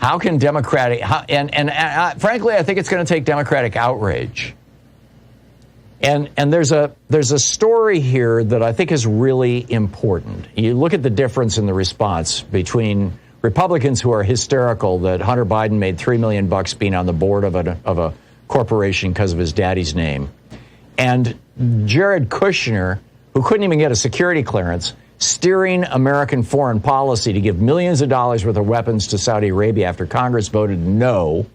How can Democratic, frankly, I think it's going to take Democratic outrage. And there's a story here that I think is really important. You look at the difference in the response between Republicans who are hysterical that Hunter Biden made $3 million being on the board of a corporation because of his daddy's name, and Jared Kushner, who couldn't even get a security clearance, steering American foreign policy to give millions of dollars worth of weapons to Saudi Arabia after Congress voted no,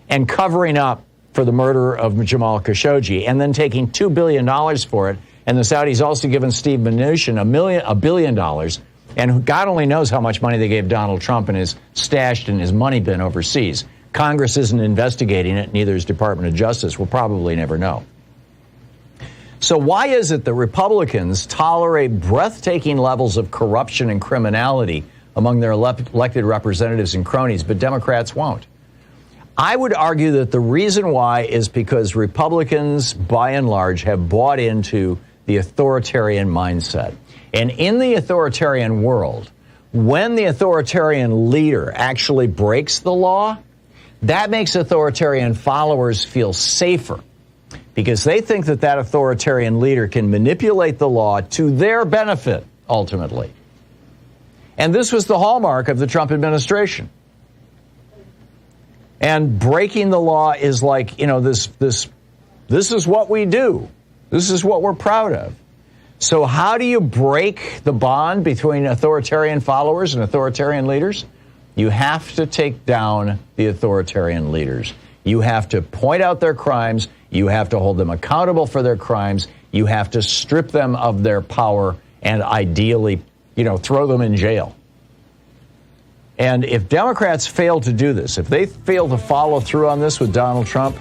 and covering up for the murder of Jamal Khashoggi, and then taking $2 billion for it. And the Saudis also given Steve Mnuchin $1 billion, and God only knows how much money they gave Donald Trump and is stashed in his money bin overseas. Congress isn't investigating it, neither is Department of Justice. We'll probably never know. So why is it that Republicans tolerate breathtaking levels of corruption and criminality among their elected representatives and cronies, but Democrats won't? I would argue that the reason why is because Republicans, by and large, have bought into the authoritarian mindset. And in the authoritarian world, when the authoritarian leader actually breaks the law, that makes authoritarian followers feel safer because they think that that authoritarian leader can manipulate the law to their benefit, ultimately. And this was the hallmark of the Trump administration. And breaking the law is like, this is what we do. This is what we're proud of. So how do you break the bond between authoritarian followers and authoritarian leaders? You have to take down the authoritarian leaders. You have to point out their crimes. You have to hold them accountable for their crimes. You have to strip them of their power and ideally, throw them in jail. And if Democrats fail to do this, if they fail to follow through on this with Donald Trump,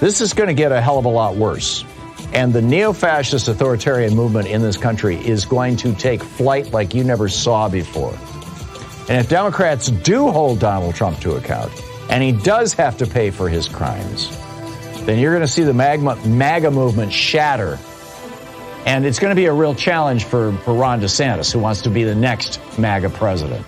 this is going to get a hell of a lot worse. And the neo-fascist authoritarian movement in this country is going to take flight like you never saw before. And if Democrats do hold Donald Trump to account, and he does have to pay for his crimes, then you're going to see the MAGA movement shatter. And it's going to be a real challenge for Ron DeSantis, who wants to be the next MAGA president.